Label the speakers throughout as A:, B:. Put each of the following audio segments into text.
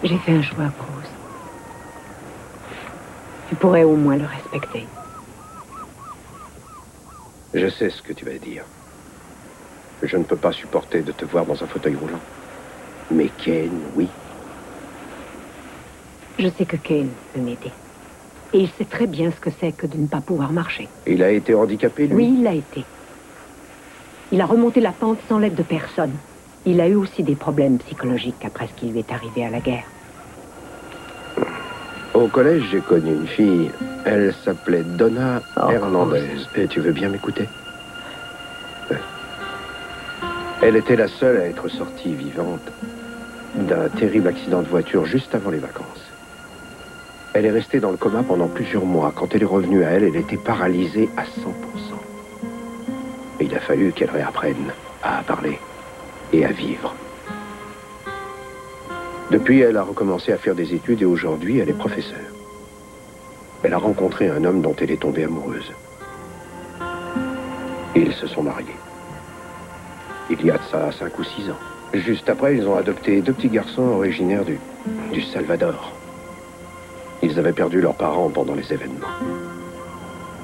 A: J'ai fait un choix, Cruz. Tu pourrais au moins le respecter.
B: Je sais ce que tu vas dire. Je ne peux pas supporter de te voir dans un fauteuil roulant. Mais Kane, oui.
A: Je sais que Kane peut m'aider. Et il sait très bien ce que c'est que de ne pas pouvoir marcher.
B: Il a été handicapé, lui?
A: Oui, il l'a été. Il a remonté la pente sans l'aide de personne. Il a eu aussi des problèmes psychologiques après ce qui lui est arrivé à la guerre.
B: Au collège, j'ai connu une fille. Elle s'appelait Donna Hernandez. Et tu veux bien m'écouter? Elle était la seule à être sortie vivante d'un terrible accident de voiture juste avant les vacances. Elle est restée dans le coma pendant plusieurs mois. Quand elle est revenue à elle, elle était paralysée à 100%. Et il a fallu qu'elle réapprenne à parler et à vivre. Depuis, elle a recommencé à faire des études et aujourd'hui, elle est professeure. Elle a rencontré un homme dont elle est tombée amoureuse. Ils se sont mariés. Il y a de ça 5 ou 6 ans. Juste après, ils ont adopté 2 petits garçons originaires du Salvador. Ils avaient perdu leurs parents pendant les événements.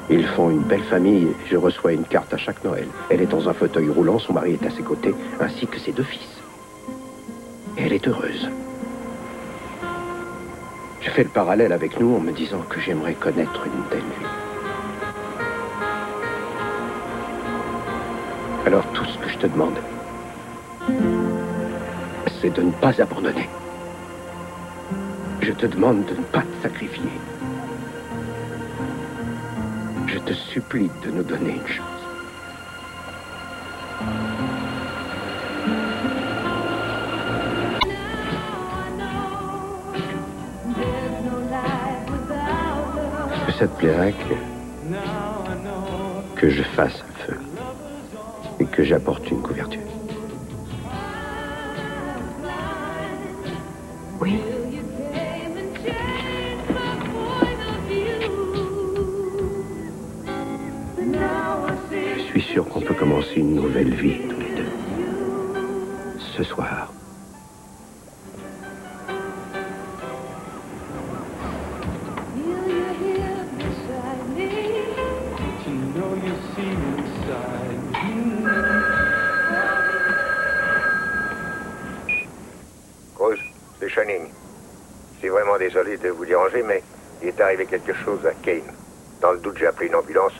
B: Ils font une belle famille. Je reçois une carte à chaque Noël. Elle est dans un fauteuil roulant, son mari est à ses côtés, ainsi que ses 2 fils. Et elle est heureuse. Je fais le parallèle avec nous en me disant que j'aimerais connaître une telle vie. Alors tout ce que je te demande, c'est de ne pas abandonner. Je te demande de ne pas te sacrifier. Je te supplie de nous donner une chance. Est-ce que ça te plairait que je fasse un feu et que j'apporte une couverture?
A: Oui.
B: Je suis sûr qu'on peut commencer une nouvelle vie tous les deux. Ce soir.
C: Cruz, c'est Channing. Je suis vraiment désolé de vous déranger, mais il est arrivé quelque chose à Kane. Dans le doute, j'ai appelé une ambulance.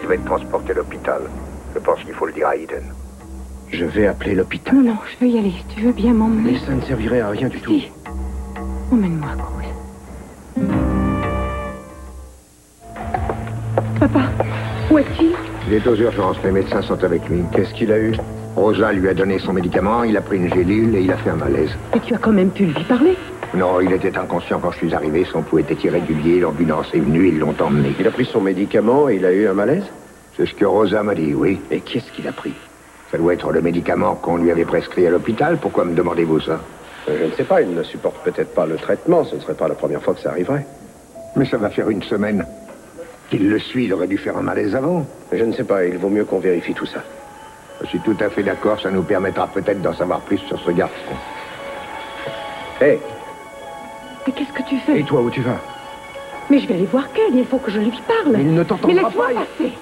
C: Il va être transporté à l'hôpital. Je pense qu'il faut le dire à Eden.
B: Je vais appeler l'hôpital.
A: Non, non, je veux y aller. Tu veux bien m'emmener?
B: Mais ça ne servirait à rien du tout.
A: Si. Emmène-moi, Cruz. Papa, où est-il?
C: Il est aux urgences, les médecins sont avec lui.
B: Qu'est-ce qu'il a eu?
C: Rosa lui a donné son médicament, il a pris une gélule et il a fait un malaise.
A: Mais tu as quand même pu lui parler.
C: Non, il était inconscient quand je suis arrivé, son pouls était irrégulier, l'ambulance est venue, ils l'ont emmené.
B: Il a pris son médicament et il a eu un malaise?
C: C'est ce que Rosa m'a dit, oui.
B: Et qu'est-ce qu'il a pris?
C: Ça doit être le médicament qu'on lui avait prescrit à l'hôpital, pourquoi me demandez-vous ça?
B: Je ne sais pas, il ne supporte peut-être pas le traitement, ce ne serait pas la première fois que ça arriverait.
C: Mais ça va faire une semaine. Qu'il le suit, il aurait dû faire un malaise avant.
B: Je ne sais pas, il vaut mieux qu'on vérifie tout ça.
C: Je suis tout à fait d'accord, ça nous permettra peut-être d'en savoir plus sur ce garçon.
B: Hé, hey,
A: Mais qu'est-ce que tu fais?
B: et toi, où tu vas?
A: Mais je vais aller voir Ken, il faut que je lui parle.
B: Mais il ne t'entendra
A: Mais laisse-moi
B: pas.
A: passer.